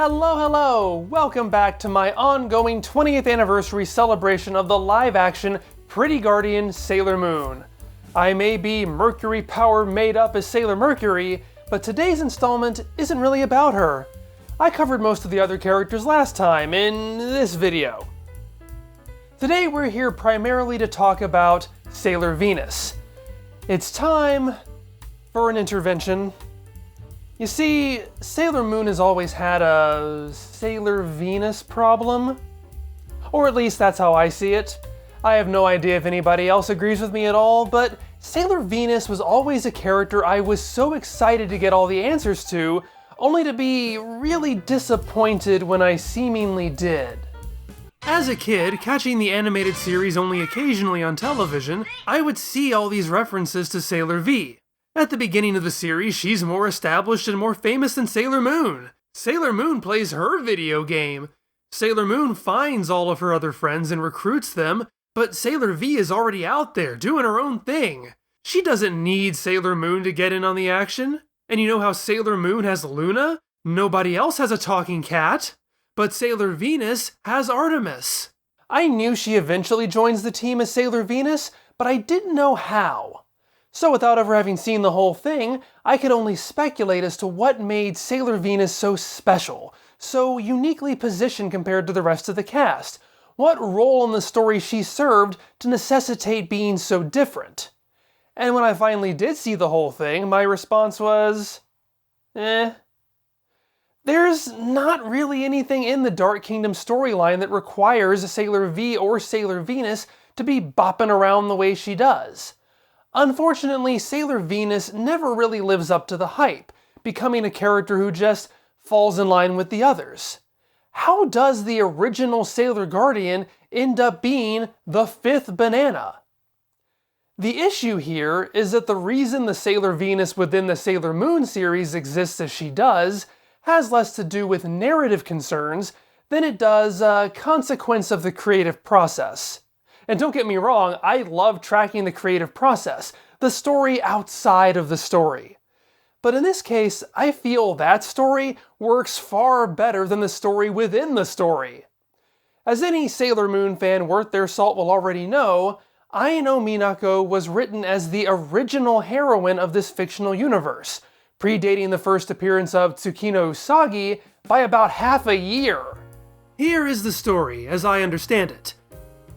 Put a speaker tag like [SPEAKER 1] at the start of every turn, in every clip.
[SPEAKER 1] Hello! Welcome back to my ongoing 20th anniversary celebration of the live-action Pretty Guardian Sailor Moon. I may be Mercury power made up as Sailor Mercury, but today's installment isn't really about her. I covered most of the other characters last time in this video. Today we're here primarily to talk about Sailor Venus. It's time for an intervention. You see, Sailor Moon has always had a Sailor Venus problem. Or at least that's how I see it. I have no idea if anybody else agrees with me at all, but Sailor Venus was always a character I was so excited to get all the answers to, only to be really disappointed when I seemingly did. As a kid, catching the animated series only occasionally on television, I would see all these references to Sailor V. At the beginning of the series, she's more established and more famous than Sailor Moon. Sailor Moon plays her video game. Sailor Moon finds all of her other friends and recruits them, but Sailor V is already out there doing her own thing. She doesn't need Sailor Moon to get in on the action. And you know how Sailor Moon has Luna? Nobody else has a talking cat. But Sailor Venus has Artemis. I knew she eventually joins the team as Sailor Venus, but I didn't know how. So without ever having seen the whole thing, I could only speculate as to what made Sailor Venus so special, so uniquely positioned compared to the rest of the cast. What role in the story she served to necessitate being so different? And when I finally did see the whole thing, my response was, There's not really anything in the Dark Kingdom storyline that requires Sailor V or Sailor Venus to be bopping around the way she does. Unfortunately, Sailor Venus never really lives up to the hype, becoming a character who just falls in line with the others. How does the original Sailor Guardian end up being the fifth banana? The issue here is that the reason the Sailor Venus within the Sailor Moon series exists as she does has less to do with narrative concerns than it does a consequence of the creative process. And don't get me wrong, I love tracking the creative process, the story outside of the story. But in this case, I feel that story works far better than the story within the story. As any Sailor Moon fan worth their salt will already know, Ai no Minako was written as the original heroine of this fictional universe, predating the first appearance of Tsukino Usagi by about half a year. Here is the story, as I understand it.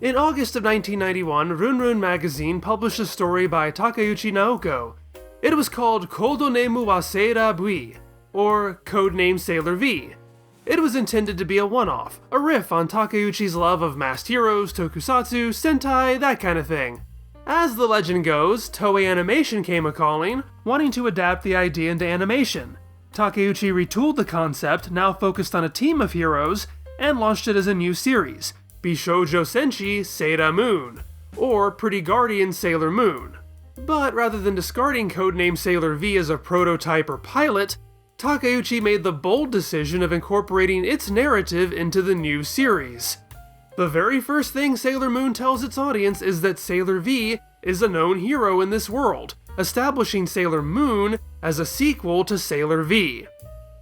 [SPEAKER 1] In August of 1991, Run Run magazine published a story by Takeuchi Naoko. It was called Codename wa Sailor V, or Codename Sailor V. It was intended to be a one-off, a riff on Takeuchi's love of masked heroes, tokusatsu, sentai, that kind of thing. As the legend goes, Toei Animation came a-calling, wanting to adapt the idea into animation. Takeuchi retooled the concept, now focused on a team of heroes, and launched it as a new series, Bishoujo Senshi Sailor Moon, or Pretty Guardian Sailor Moon. But rather than discarding codename Sailor V as a prototype or pilot, Takeuchi made the bold decision of incorporating its narrative into the new series. The very first thing Sailor Moon tells its audience is that Sailor V is a known hero in this world, establishing Sailor Moon as a sequel to Sailor V.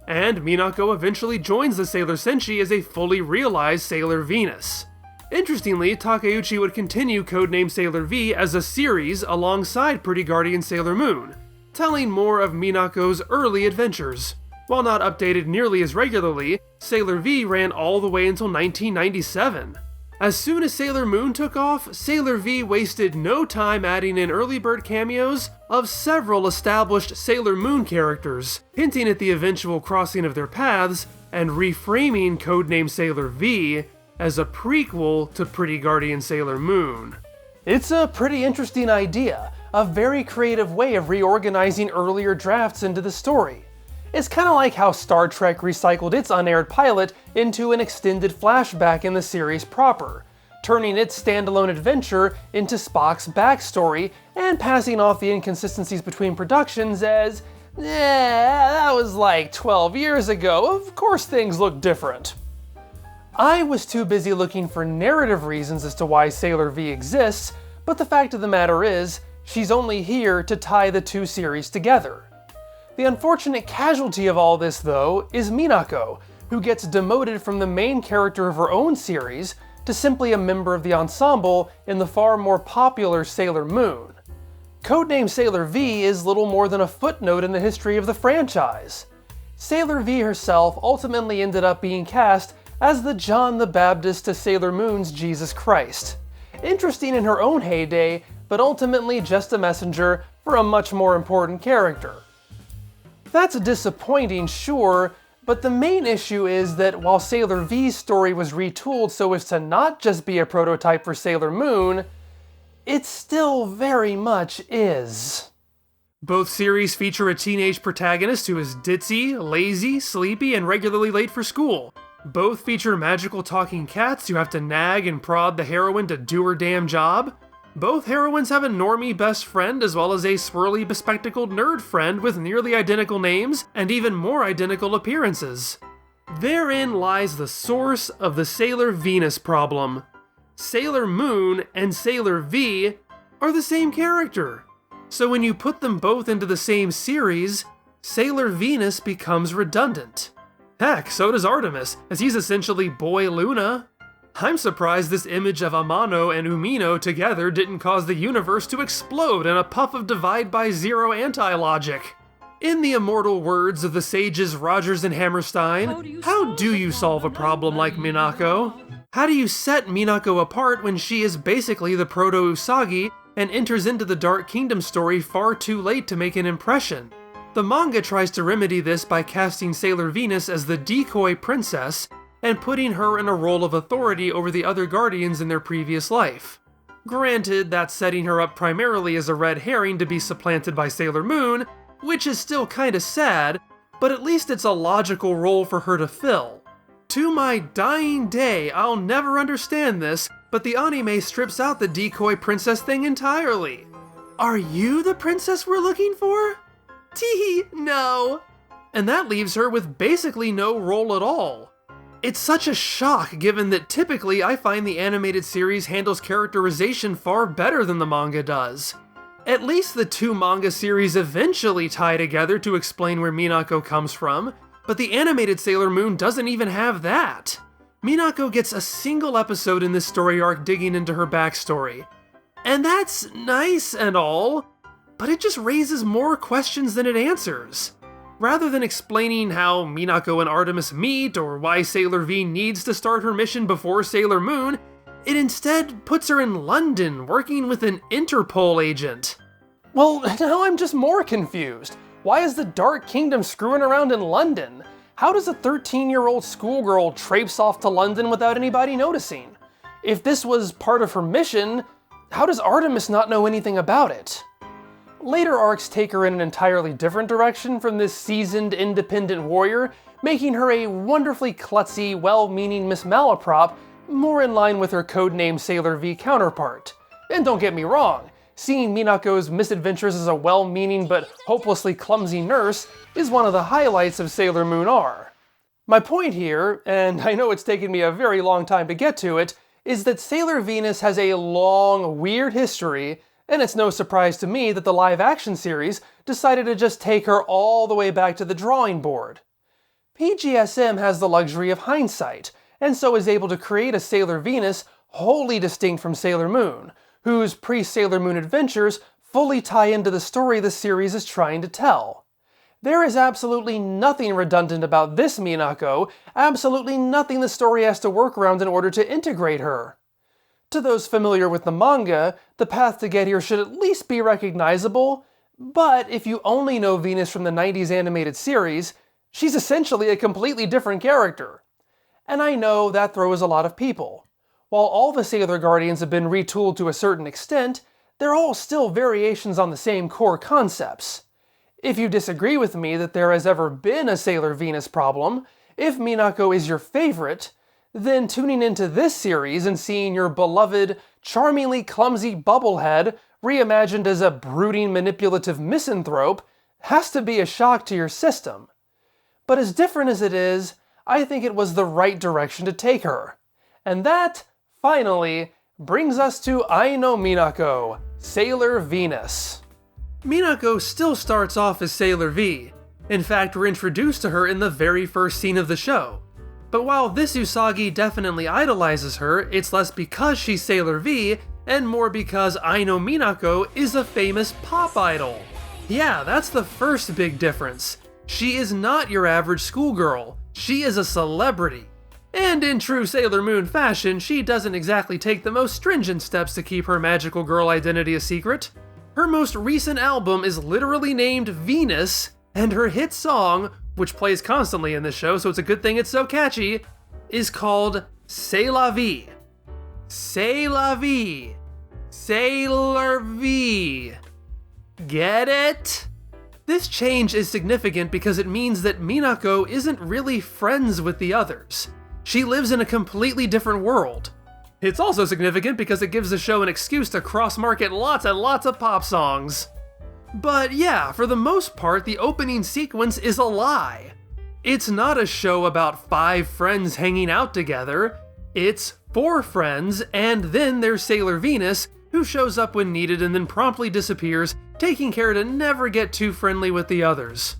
[SPEAKER 1] And Minako eventually joins the Sailor Senshi as a fully realized Sailor Venus. Interestingly, Takeuchi would continue codename Sailor V as a series alongside Pretty Guardian Sailor Moon, telling more of Minako's early adventures. While not updated nearly as regularly, Sailor V ran all the way until 1997. As soon as Sailor Moon took off, Sailor V wasted no time adding in early bird cameos of several established Sailor Moon characters, hinting at the eventual crossing of their paths and reframing codename Sailor V as a prequel to Pretty Guardian Sailor Moon. It's a pretty interesting idea, a very creative way of reorganizing earlier drafts into the story. It's kind of like how Star Trek recycled its unaired pilot into an extended flashback in the series proper, turning its standalone adventure into Spock's backstory and passing off the inconsistencies between productions as, that was like 12 years ago, of course things look different. I was too busy looking for narrative reasons as to why Sailor V exists, but the fact of the matter is, she's only here to tie the two series together. The unfortunate casualty of all this, though, is Minako, who gets demoted from the main character of her own series to simply a member of the ensemble in the far more popular Sailor Moon. Codename Sailor V is little more than a footnote in the history of the franchise. Sailor V herself ultimately ended up being cast as the John the Baptist to Sailor Moon's Jesus Christ. Interesting in her own heyday, but ultimately just a messenger for a much more important character. That's disappointing, sure, but the main issue is that while Sailor V's story was retooled so as to not just be a prototype for Sailor Moon, it still very much is. Both series feature a teenage protagonist who is ditzy, lazy, sleepy, and regularly late for school. Both feature magical talking cats who have to nag and prod the heroine to do her damn job. Both heroines have a normie best friend as well as a swirly bespectacled nerd friend with nearly identical names and even more identical appearances. Therein lies the source of the Sailor Venus problem. Sailor Moon and Sailor V are the same character. So when you put them both into the same series, Sailor Venus becomes redundant. Heck, so does Artemis, as he's essentially Boy Luna. I'm surprised this image of Amano and Umino together didn't cause the universe to explode in a puff of divide by zero anti-logic. In the immortal words of the sages Rogers and Hammerstein, how do you solve a problem like Minako? How do you set Minako apart when she is basically the proto-Usagi and enters into the Dark Kingdom story far too late to make an impression? The manga tries to remedy this by casting Sailor Venus as the decoy princess and putting her in a role of authority over the other guardians in their previous life. Granted, that's setting her up primarily as a red herring to be supplanted by Sailor Moon, which is still kinda sad, but at least it's a logical role for her to fill. To my dying day, I'll never understand this, but the anime strips out the decoy princess thing entirely. Are you the princess we're looking for? Teehee, no. And that leaves her with basically no role at all. It's such a shock given that typically I find the animated series handles characterization far better than the manga does. At least the two manga series eventually tie together to explain where Minako comes from, but the animated Sailor Moon doesn't even have that. Minako gets a single episode in this story arc digging into her backstory. And that's nice and all, but it just raises more questions than it answers. Rather than explaining how Minako and Artemis meet or why Sailor V needs to start her mission before Sailor Moon, it instead puts her in London working with an Interpol agent. Well, now I'm just more confused. Why is the Dark Kingdom screwing around in London? How does a 13-year-old schoolgirl traipse off to London without anybody noticing? If this was part of her mission, how does Artemis not know anything about it? Later arcs take her in an entirely different direction from this seasoned, independent warrior, making her a wonderfully klutzy, well-meaning Miss Malaprop, more in line with her codename Sailor V counterpart. And don't get me wrong, seeing Minako's misadventures as a well-meaning but hopelessly clumsy nurse is one of the highlights of Sailor Moon R. My point here, and I know it's taken me a very long time to get to it, is that Sailor Venus has a long, weird history, and it's no surprise to me that the live-action series decided to just take her all the way back to the drawing board. PGSM has the luxury of hindsight, and so is able to create a Sailor Venus wholly distinct from Sailor Moon, whose pre-Sailor Moon adventures fully tie into the story the series is trying to tell. There is absolutely nothing redundant about this Minako, absolutely nothing the story has to work around in order to integrate her. To those familiar with the manga, the path to get here should at least be recognizable, but if you only know Venus from the 90s animated series, she's essentially a completely different character. And I know that throws a lot of people. While all the Sailor Guardians have been retooled to a certain extent, they're all still variations on the same core concepts. If you disagree with me that there has ever been a Sailor Venus problem, if Minako is your favorite, then tuning into this series and seeing your beloved, charmingly clumsy bubblehead reimagined as a brooding, manipulative misanthrope has to be a shock to your system. But as different as it is, I think it was the right direction to take her. And that, finally, brings us to I Know Minako, Sailor Venus. Minako still starts off as Sailor V. In fact, we're introduced to her in the very first scene of the show. But while this Usagi definitely idolizes her, it's less because she's Sailor V, and more because Aino Minako is a famous pop idol. Yeah, that's the first big difference. She is not your average schoolgirl, she is a celebrity. And in true Sailor Moon fashion, she doesn't exactly take the most stringent steps to keep her magical girl identity a secret. Her most recent album is literally named Venus, and her hit song, which plays constantly in this show, so it's a good thing it's so catchy, is called C'est la vie. C'est la vie. Sailor V. Get it? This change is significant because it means that Minako isn't really friends with the others. She lives in a completely different world. It's also significant because it gives the show an excuse to cross-market lots and lots of pop songs. But yeah, for the most part, the opening sequence is a lie. It's not a show about 5 friends hanging out together. It's 4 friends, and then there's Sailor Venus, who shows up when needed and then promptly disappears, taking care to never get too friendly with the others.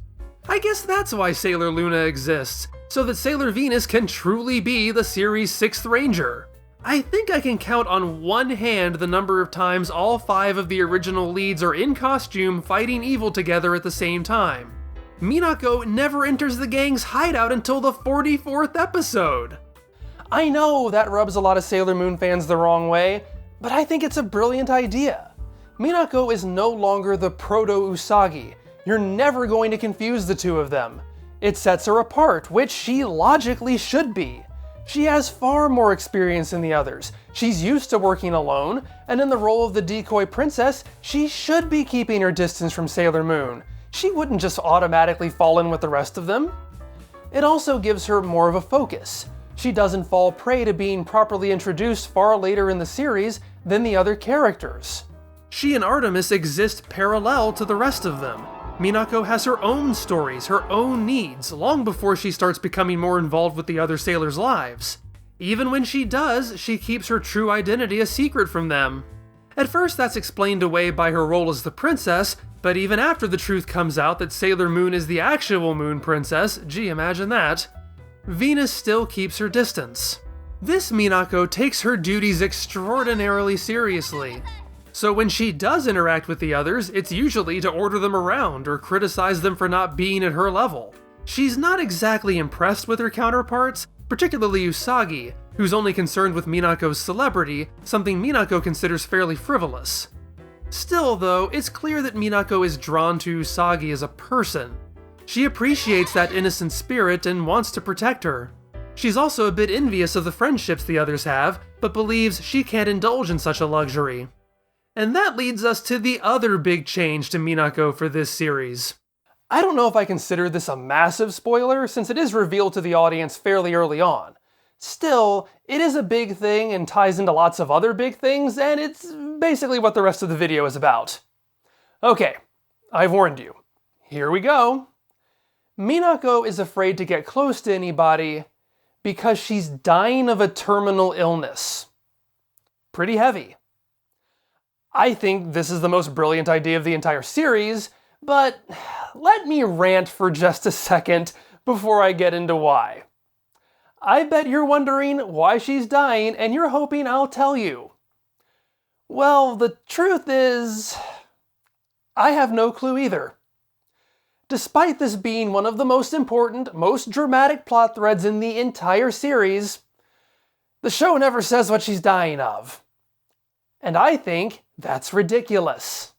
[SPEAKER 1] I guess that's why Sailor Luna exists, so that Sailor Venus can truly be the series' 6th Ranger. I think I can count on one hand the number of times all 5 of the original leads are in costume fighting evil together at the same time. Minako never enters the gang's hideout until the 44th episode. I know that rubs a lot of Sailor Moon fans the wrong way, but I think it's a brilliant idea. Minako is no longer the proto-Usagi. You're never going to confuse the two of them. It sets her apart, which she logically should be. She has far more experience than the others. She's used to working alone, and in the role of the decoy princess, she should be keeping her distance from Sailor Moon. She wouldn't just automatically fall in with the rest of them. It also gives her more of a focus. She doesn't fall prey to being properly introduced far later in the series than the other characters. She and Artemis exist parallel to the rest of them. Minako has her own stories, her own needs, long before she starts becoming more involved with the other sailors' lives. Even when she does, she keeps her true identity a secret from them. At first that's explained away by her role as the princess, but even after the truth comes out that Sailor Moon is the actual Moon Princess, gee, imagine that, Venus still keeps her distance. This Minako takes her duties extraordinarily seriously. So when she does interact with the others, it's usually to order them around or criticize them for not being at her level. She's not exactly impressed with her counterparts, particularly Usagi, who's only concerned with Minako's celebrity, something Minako considers fairly frivolous. Still though, it's clear that Minako is drawn to Usagi as a person. She appreciates that innocent spirit and wants to protect her. She's also a bit envious of the friendships the others have, but believes she can't indulge in such a luxury. And that leads us to the other big change to Minako for this series. I don't know if I consider this a massive spoiler, since it is revealed to the audience fairly early on. Still, it is a big thing and ties into lots of other big things, and it's basically what the rest of the video is about. Okay, I've warned you. Here we go. Minako is afraid to get close to anybody because she's dying of a terminal illness. Pretty heavy. I think this is the most brilliant idea of the entire series, but let me rant for just a second before I get into why. I bet you're wondering why she's dying, and you're hoping I'll tell you. Well, the truth is, I have no clue either. Despite this being one of the most important, most dramatic plot threads in the entire series, the show never says what she's dying of. And I think that's ridiculous.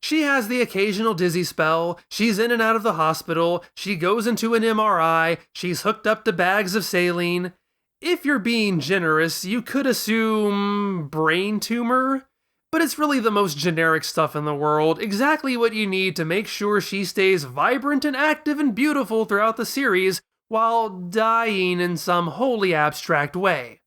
[SPEAKER 1] She has the occasional dizzy spell, she's in and out of the hospital, she goes into an MRI, she's hooked up to bags of saline. If you're being generous, you could assume brain tumor, but it's really the most generic stuff in the world, exactly what you need to make sure she stays vibrant and active and beautiful throughout the series while dying in some wholly abstract way.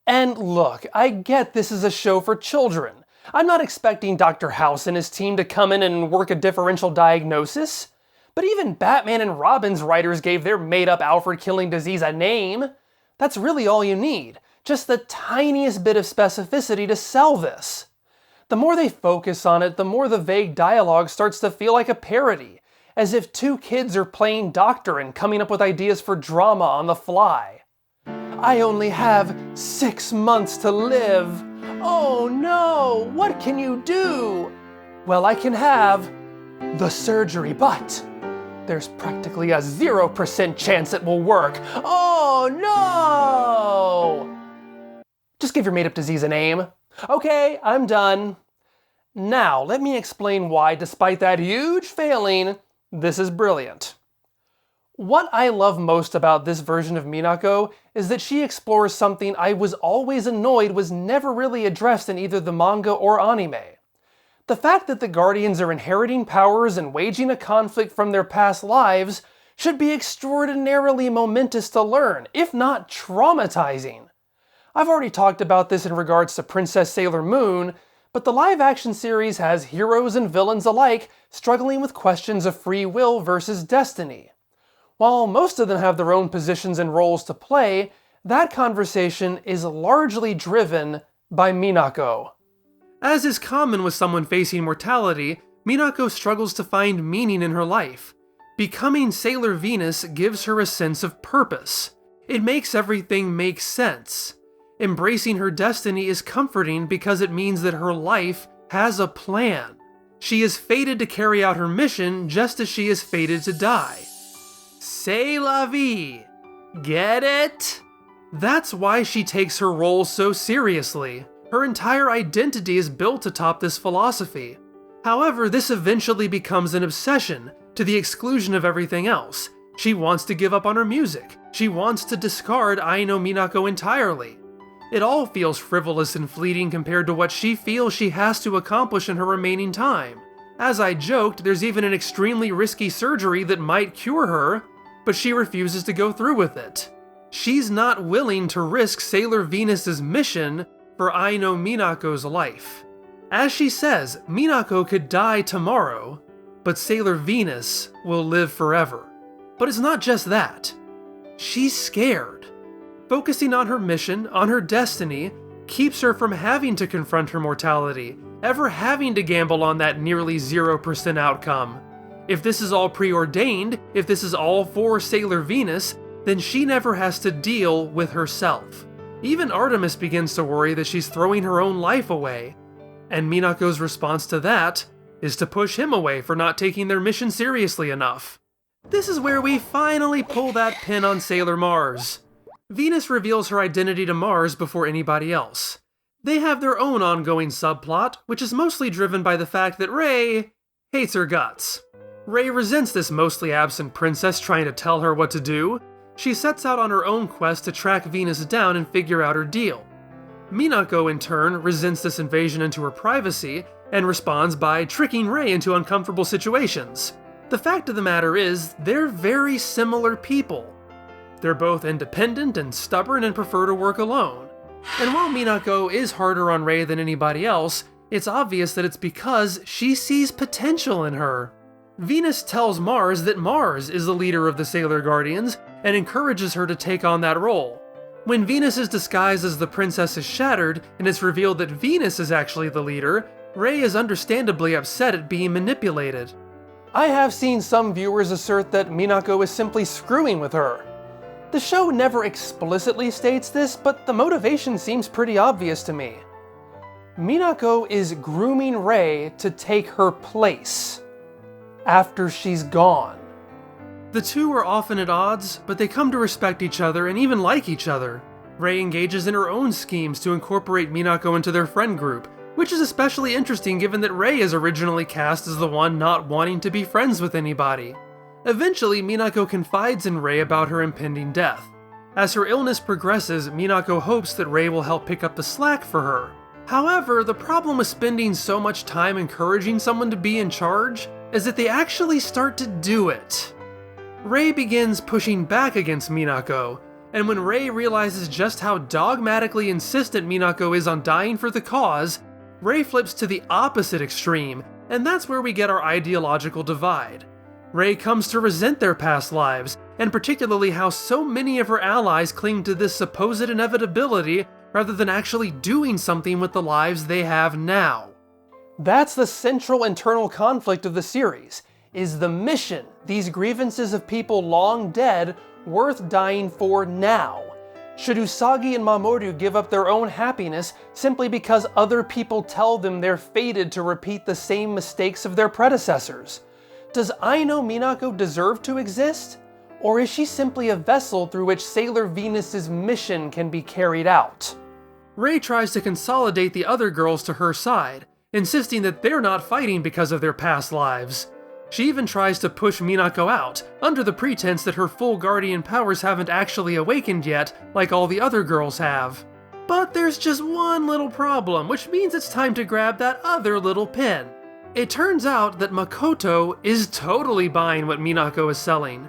[SPEAKER 1] And look, I get this is a show for children. I'm not expecting Dr. House and his team to come in and work a differential diagnosis. But even Batman and Robin's writers gave their made-up Alfred-killing disease a name. That's really all you need. Just the tiniest bit of specificity to sell this. The more they focus on it, the more the vague dialogue starts to feel like a parody, as if 2 kids are playing doctor and coming up with ideas for drama on the fly. I only have 6 months to live. Oh no, what can you do? Well, I can have the surgery, but there's practically a 0% chance it will work. Oh no! Just give your made-up disease a name. Okay, I'm done. Now, let me explain why, despite that huge failing, this is brilliant. What I love most about this version of Minako is that she explores something I was always annoyed was never really addressed in either the manga or anime. The fact that the Guardians are inheriting powers and waging a conflict from their past lives should be extraordinarily momentous to learn, if not traumatizing. I've already talked about this in regards to Princess Sailor Moon, but the live-action series has heroes and villains alike struggling with questions of free will versus destiny. While most of them have their own positions and roles to play, that conversation is largely driven by Minako. As is common with someone facing mortality, Minako struggles to find meaning in her life. Becoming Sailor Venus gives her a sense of purpose. It makes everything make sense. Embracing her destiny is comforting because it means that her life has a plan. She is fated to carry out her mission just as she is fated to die. C'est la vie. Get it? That's why she takes her role so seriously. Her entire identity is built atop this philosophy. However, this eventually becomes an obsession, to the exclusion of everything else. She wants to give up on her music. She wants to discard Ai no Minako entirely. It all feels frivolous and fleeting compared to what she feels she has to accomplish in her remaining time. As I joked, there's even an extremely risky surgery that might cure her, but she refuses to go through with it. She's not willing to risk Sailor Venus's mission for Ai no Minako's life. As she says, Minako could die tomorrow, but Sailor Venus will live forever. But it's not just that. She's scared. Focusing on her mission, on her destiny, keeps her from having to confront her mortality, ever having to gamble on that nearly 0% outcome. If this is all preordained, if this is all for Sailor Venus, then she never has to deal with herself. Even Artemis begins to worry that she's throwing her own life away, and Minako's response to that is to push him away for not taking their mission seriously enough. This is where we finally pull that pin on Sailor Mars. Venus reveals her identity to Mars before anybody else. They have their own ongoing subplot, which is mostly driven by the fact that Rei hates her guts. Rei resents this mostly absent princess trying to tell her what to do. She sets out on her own quest to track Venus down and figure out her deal. Minako, in turn, resents this invasion into her privacy and responds by tricking Rei into uncomfortable situations. The fact of the matter is, they're very similar people. They're both independent and stubborn and prefer to work alone. And while Minako is harder on Rei than anybody else, it's obvious that it's because she sees potential in her. Venus tells Mars that Mars is the leader of the Sailor Guardians and encourages her to take on that role. When Venus's disguise as the princess is shattered and it's revealed that Venus is actually the leader, Rei is understandably upset at being manipulated. I have seen some viewers assert that Minako is simply screwing with her. The show never explicitly states this, but the motivation seems pretty obvious to me. Minako is grooming Rei to take her place after she's gone. The two are often at odds, but they come to respect each other and even like each other. Rei engages in her own schemes to incorporate Minako into their friend group, which is especially interesting given that Rei is originally cast as the one not wanting to be friends with anybody. Eventually, Minako confides in Rei about her impending death. As her illness progresses, Minako hopes that Rei will help pick up the slack for her. However, the problem with spending so much time encouraging someone to be in charge is that they actually start to do it. Rei begins pushing back against Minako, and when Rei realizes just how dogmatically insistent Minako is on dying for the cause, Rei flips to the opposite extreme, and that's where we get our ideological divide. Rei comes to resent their past lives, and particularly how so many of her allies cling to this supposed inevitability rather than actually doing something with the lives they have now. That's the central internal conflict of the series. Is the mission, these grievances of people long dead, worth dying for now? Should Usagi and Mamoru give up their own happiness simply because other people tell them they're fated to repeat the same mistakes of their predecessors? Does Aino Minako deserve to exist? Or is she simply a vessel through which Sailor Venus's mission can be carried out? Rei tries to consolidate the other girls to her side, insisting that they're not fighting because of their past lives. She even tries to push Minako out, under the pretense that her full guardian powers haven't actually awakened yet, like all the other girls have. But there's just one little problem, which means it's time to grab that other little pin. It turns out that Makoto is totally buying what Minako is selling.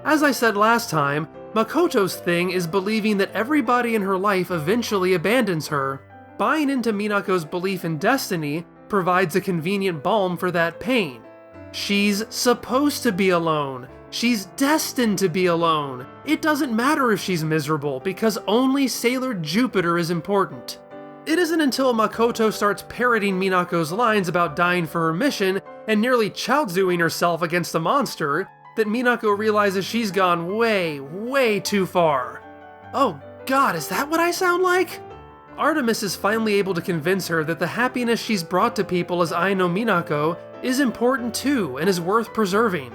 [SPEAKER 1] As I said last time, Makoto's thing is believing that everybody in her life eventually abandons her. Buying into Minako's belief in destiny provides a convenient balm for that pain. She's supposed to be alone. She's destined to be alone. It doesn't matter if she's miserable, because only Sailor Jupiter is important. It isn't until Makoto starts parroting Minako's lines about dying for her mission and nearly chiaotzuing herself against a monster that Minako realizes she's gone way, way too far. Oh god, is that what I sound like? Artemis is finally able to convince her that the happiness she's brought to people as Aino Minako is important too and is worth preserving.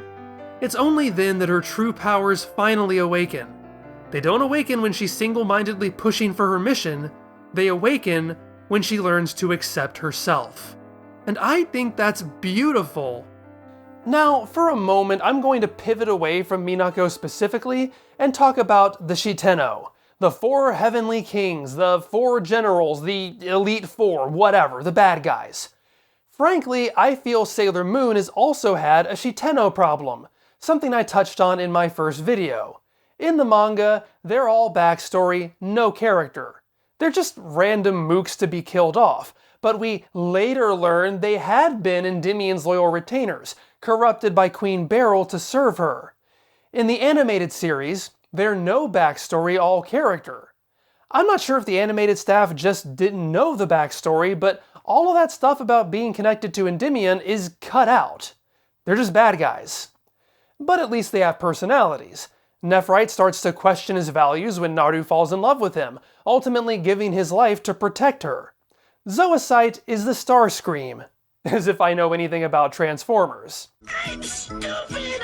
[SPEAKER 1] It's only then that her true powers finally awaken. They don't awaken when she's single-mindedly pushing for her mission, they awaken when she learns to accept herself. And I think that's beautiful. Now, for a moment, I'm going to pivot away from Minako specifically and talk about the Shitennou. The 4 heavenly kings, the 4 generals, the elite 4, whatever, the bad guys. Frankly, I feel Sailor Moon has also had a Shitennou problem, something I touched on in my first video. In the manga, they're all backstory, no character. They're just random mooks to be killed off, but we later learn they had been Endymion's loyal retainers, corrupted by Queen Beryl to serve her. In the animated series, they're no backstory, all character. I'm not sure if the animated staff just didn't know the backstory, but all of that stuff about being connected to Endymion is cut out. They're just bad guys. But at least they have personalities. Nephrite starts to question his values when Naru falls in love with him, ultimately giving his life to protect her. Zoisite is the Starscream, as if I know anything about Transformers.
[SPEAKER 2] I'm stupid!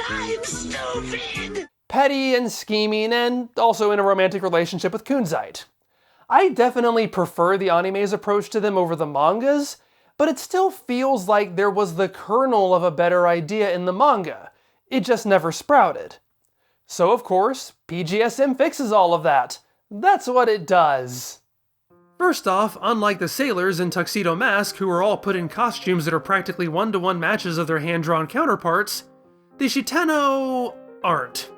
[SPEAKER 1] Petty and scheming, and also in a romantic relationship with Kunzite. I definitely prefer the anime's approach to them over the mangas, but it still feels like there was the kernel of a better idea in the manga. It just never sprouted. So of course, PGSM fixes all of that. That's what it does. First off, unlike the sailors in Tuxedo Mask, who are all put in costumes that are practically one-to-one matches of their hand-drawn counterparts, the Shitennou aren't.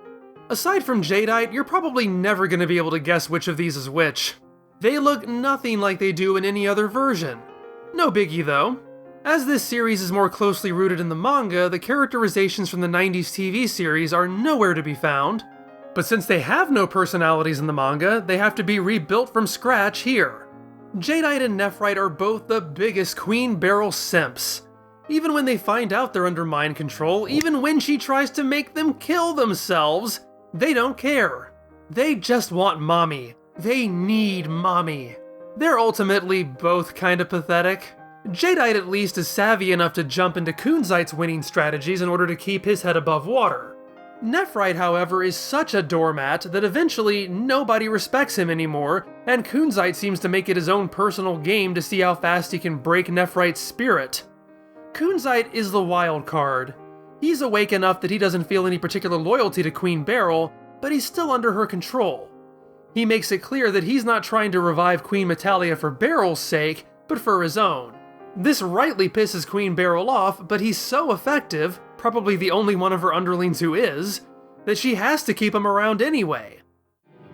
[SPEAKER 1] Aside from Jadeite, you're probably never going to be able to guess which of these is which. They look nothing like they do in any other version. No biggie though. As this series is more closely rooted in the manga, the characterizations from the 90s TV series are nowhere to be found. But since they have no personalities in the manga, they have to be rebuilt from scratch here. Jadeite and Nephrite are both the biggest Queen Beryl simps. Even when they find out they're under mind control, even when she tries to make them kill themselves, they don't care. They just want mommy. They need mommy. They're ultimately both kinda pathetic. Jadeite at least is savvy enough to jump into Kunzite's winning strategies in order to keep his head above water. Nephrite, however, is such a doormat that eventually nobody respects him anymore, and Kunzite seems to make it his own personal game to see how fast he can break Nephrite's spirit. Kunzite is the wild card. He's awake enough that he doesn't feel any particular loyalty to Queen Beryl, but he's still under her control. He makes it clear that he's not trying to revive Queen Metalia for Beryl's sake, but for his own. This rightly pisses Queen Beryl off, but he's so effective, probably the only one of her underlings who is, that she has to keep him around anyway.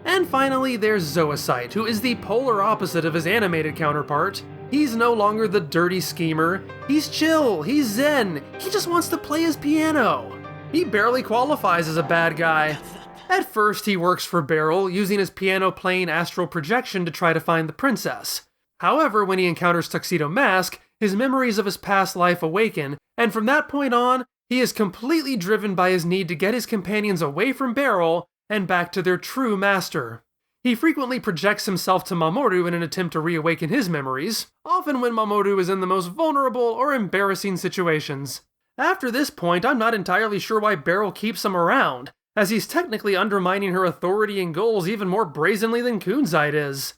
[SPEAKER 1] And finally, there's Zoisite, who is the polar opposite of his animated counterpart. He's no longer the dirty schemer. He's chill, he's zen, he just wants to play his piano. He barely qualifies as a bad guy. At first, he works for Beryl, using his piano-playing astral projection to try to find the princess. However, when he encounters Tuxedo Mask, his memories of his past life awaken, and from that point on, he is completely driven by his need to get his companions away from Beryl and back to their true master. He frequently projects himself to Mamoru in an attempt to reawaken his memories, often when Mamoru is in the most vulnerable or embarrassing situations. After this point, I'm not entirely sure why Beryl keeps him around, as he's technically undermining her authority and goals even more brazenly than Kunzite is.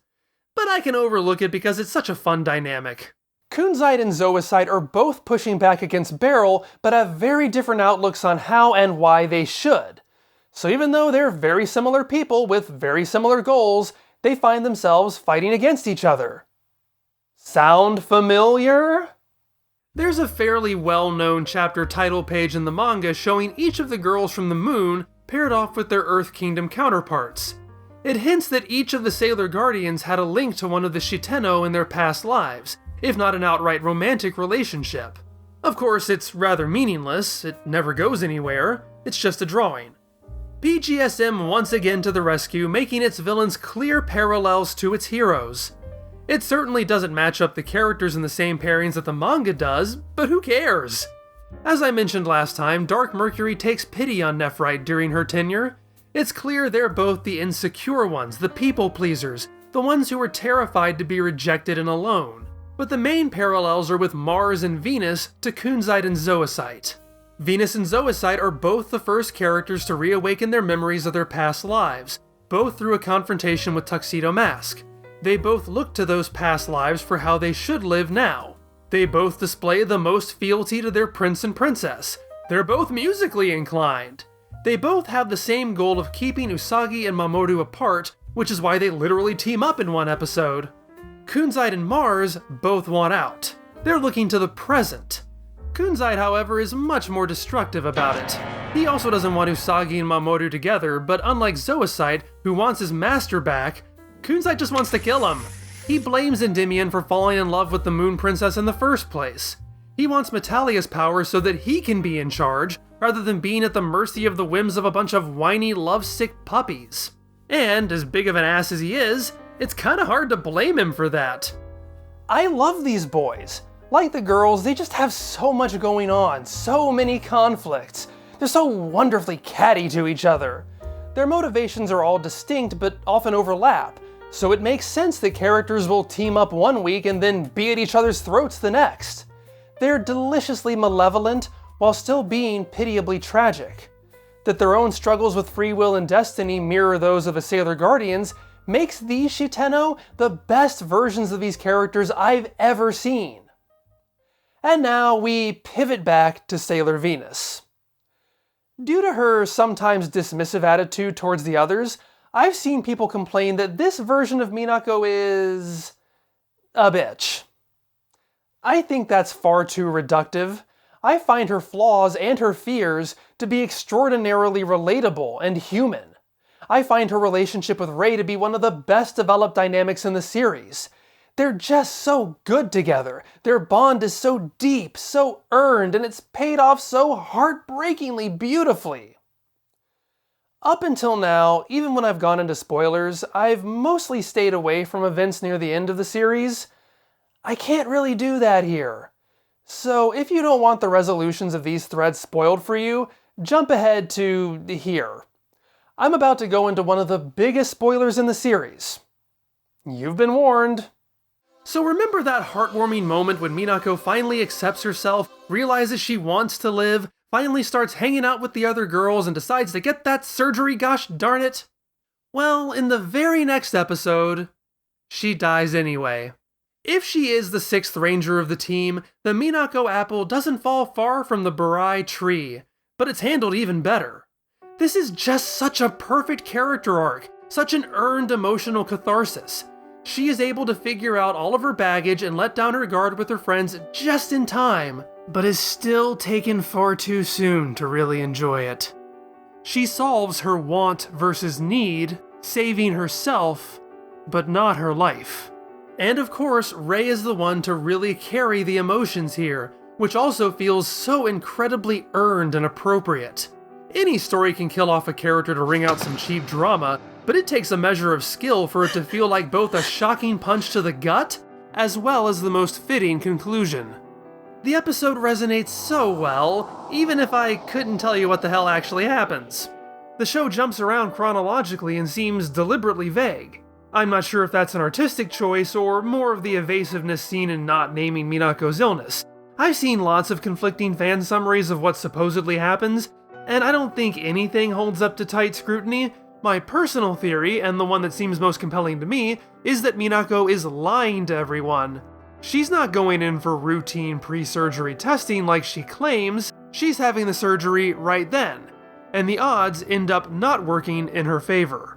[SPEAKER 1] But I can overlook it because it's such a fun dynamic. Kunzite and Zoisite are both pushing back against Beryl, but have very different outlooks on how and why they should. So even though they're very similar people with very similar goals, they find themselves fighting against each other. Sound familiar? There's a fairly well-known chapter title page in the manga showing each of the girls from the moon paired off with their Earth Kingdom counterparts. It hints that each of the Sailor Guardians had a link to one of the Shitennou in their past lives, if not an outright romantic relationship. Of course, it's rather meaningless, it never goes anywhere, it's just a drawing. PGSM once again to the rescue, making its villains clear parallels to its heroes. It certainly doesn't match up the characters in the same pairings that the manga does, but who cares? As I mentioned last time, Dark Mercury takes pity on Nephrite during her tenure. It's clear they're both the insecure ones, the people pleasers, the ones who are terrified to be rejected and alone. But the main parallels are with Mars and Venus to Kunzite and Zoisite. Venus and Zoisite are both the first characters to reawaken their memories of their past lives, both through a confrontation with Tuxedo Mask. They both look to those past lives for how they should live now. They both display the most fealty to their prince and princess. They're both musically inclined. They both have the same goal of keeping Usagi and Mamoru apart, which is why they literally team up in one episode. Kunzite and Mars both want out. They're looking to the present. Kunzite, however, is much more destructive about it. He also doesn't want Usagi and Mamoru together, but unlike Zoisite, who wants his master back, Kunzite just wants to kill him. He blames Endymion for falling in love with the Moon Princess in the first place. He wants Metalia's power so that he can be in charge, rather than being at the mercy of the whims of a bunch of whiny, lovesick puppies. And, as big of an ass as he is, it's kinda hard to blame him for that. I love these boys. Like the girls, they just have so much going on, so many conflicts. They're so wonderfully catty to each other. Their motivations are all distinct but often overlap, so it makes sense that characters will team up one week and then be at each other's throats the next. They're deliciously malevolent while still being pitiably tragic. That their own struggles with free will and destiny mirror those of the Sailor Guardians makes these Shitennou the best versions of these characters I've ever seen. And now we pivot back to Sailor Venus. Due to her sometimes dismissive attitude towards the others, I've seen people complain that this version of Minako is a bitch. I think that's far too reductive. I find her flaws and her fears to be extraordinarily relatable and human. I find her relationship with Rei to be one of the best developed dynamics in the series. They're just so good together. Their bond is so deep, so earned, and it's paid off so heartbreakingly beautifully. Up until now, even when I've gone into spoilers, I've mostly stayed away from events near the end of the series. I can't really do that here. So if you don't want the resolutions of these threads spoiled for you, jump ahead to here. I'm about to go into one of the biggest spoilers in the series. You've been warned. So remember that heartwarming moment when Minako finally accepts herself, realizes she wants to live, finally starts hanging out with the other girls and decides to get that surgery, gosh darn it? Well, in the very next episode, she dies anyway. If she is the sixth ranger of the team, the Minako apple doesn't fall far from the Burai tree, but it's handled even better. This is just such a perfect character arc, such an earned emotional catharsis. She is able to figure out all of her baggage and let down her guard with her friends just in time, but is still taken far too soon to really enjoy it. She solves her want versus need, saving herself, but not her life. And of course, Rei is the one to really carry the emotions here, which also feels so incredibly earned and appropriate. Any story can kill off a character to wring out some cheap drama, but it takes a measure of skill for it to feel like both a shocking punch to the gut, as well as the most fitting conclusion. The episode resonates so well, even if I couldn't tell you what the hell actually happens. The show jumps around chronologically and seems deliberately vague. I'm not sure if that's an artistic choice or more of the evasiveness seen in not naming Minako's illness. I've seen lots of conflicting fan summaries of what supposedly happens, and I don't think anything holds up to tight scrutiny. My personal theory, and the one that seems most compelling to me, is that Minako is lying to everyone. She's not going in for routine pre-surgery testing like she claims, she's having the surgery right then, and the odds end up not working in her favor.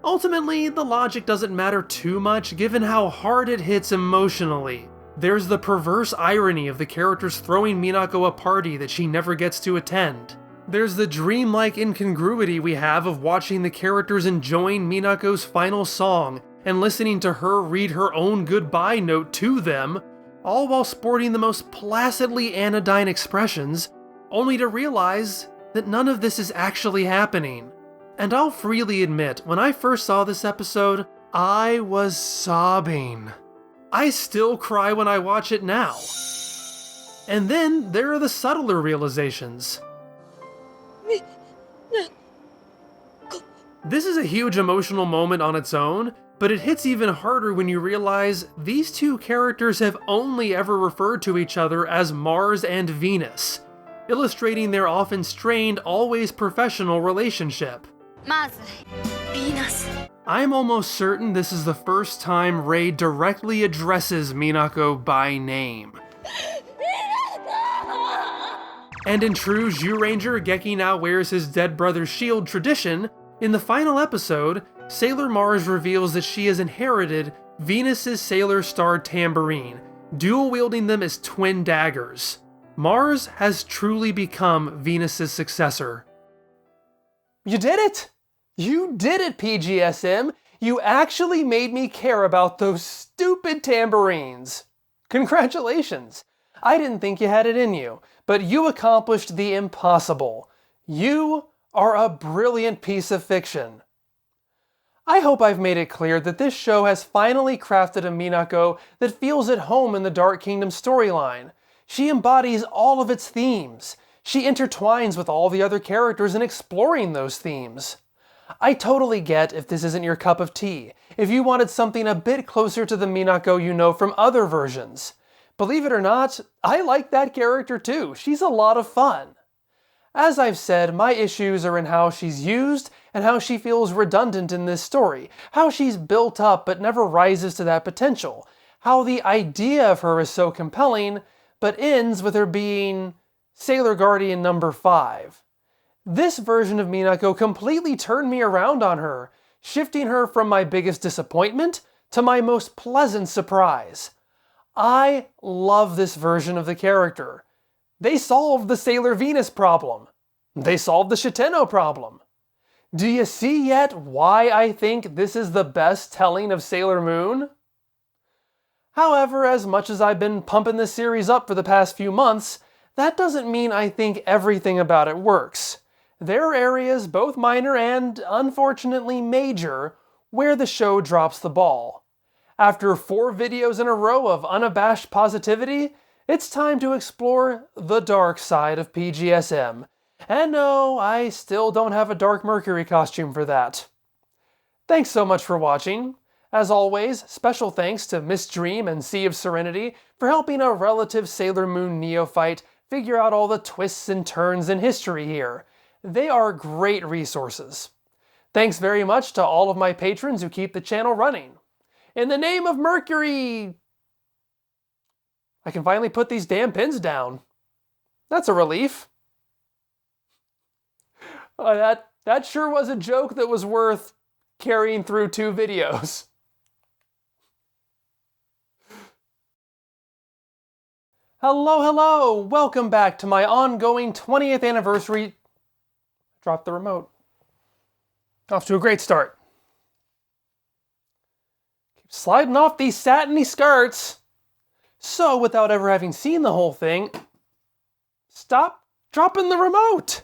[SPEAKER 1] Ultimately, the logic doesn't matter too much given how hard it hits emotionally. There's the perverse irony of the characters throwing Minako a party that she never gets to attend. There's the dreamlike incongruity we have of watching the characters enjoying Minako's final song and listening to her read her own goodbye note to them, all while sporting the most placidly anodyne expressions, only to realize that none of this is actually happening. And I'll freely admit, when I first saw this episode, I was sobbing. I still cry when I watch it now. And then there are the subtler realizations. This is a huge emotional moment on its own, but it hits even harder when you realize these two characters have only ever referred to each other as Mars and Venus, illustrating their often strained, always professional relationship. Mars, Venus. I'm almost certain this is the first time Rei directly addresses Minako by name. And in true Zyuranger Geki now wears his dead brother's shield tradition, in the final episode, Sailor Mars reveals that she has inherited Venus's Sailor Star tambourine, dual-wielding them as twin daggers. Mars has truly become Venus's successor. You did it! You did it, PGSM! You actually made me care about those stupid tambourines! Congratulations! I didn't think you had it in you, but you accomplished the impossible. You are a brilliant piece of fiction. I hope I've made it clear that this show has finally crafted a Minako that feels at home in the Dark Kingdom storyline. She embodies all of its themes. She intertwines with all the other characters in exploring those themes. I totally get if this isn't your cup of tea, if you wanted something a bit closer to the Minako you know from other versions. Believe it or not, I like that character too. She's a lot of fun. As I've said, my issues are in how she's used and how she feels redundant in this story, how she's built up but never rises to that potential, how the idea of her is so compelling but ends with her being Sailor Guardian number 5. This version of Minako completely turned me around on her, shifting her from my biggest disappointment to my most pleasant surprise. I love this version of the character. They solved the Sailor Venus problem. They solved the Shitennou problem. Do you see yet why I think this is the best telling of Sailor Moon? However, as much as I've been pumping this series up for the past few months, that doesn't mean I think everything about it works. There are areas, both minor and, unfortunately, major, where the show drops the ball. After 4 videos in a row of unabashed positivity, it's time to explore the dark side of PGSM. And no, I still don't have a Dark Mercury costume for that. Thanks so much for watching. As always, special thanks to Miss Dream and Sea of Serenity for helping a relative Sailor Moon neophyte figure out all the twists and turns in history here. They are great resources. Thanks very much to all of my patrons who keep the channel running. In the name of Mercury... I can finally put these damn pins down. That's a relief. That sure was a joke that was worth carrying through 2 videos. Hello! Welcome back to my ongoing 20th anniversary... Drop the remote. Off to a great start. Keep sliding off these satiny skirts. So, without ever having seen the whole thing, stop dropping the remote!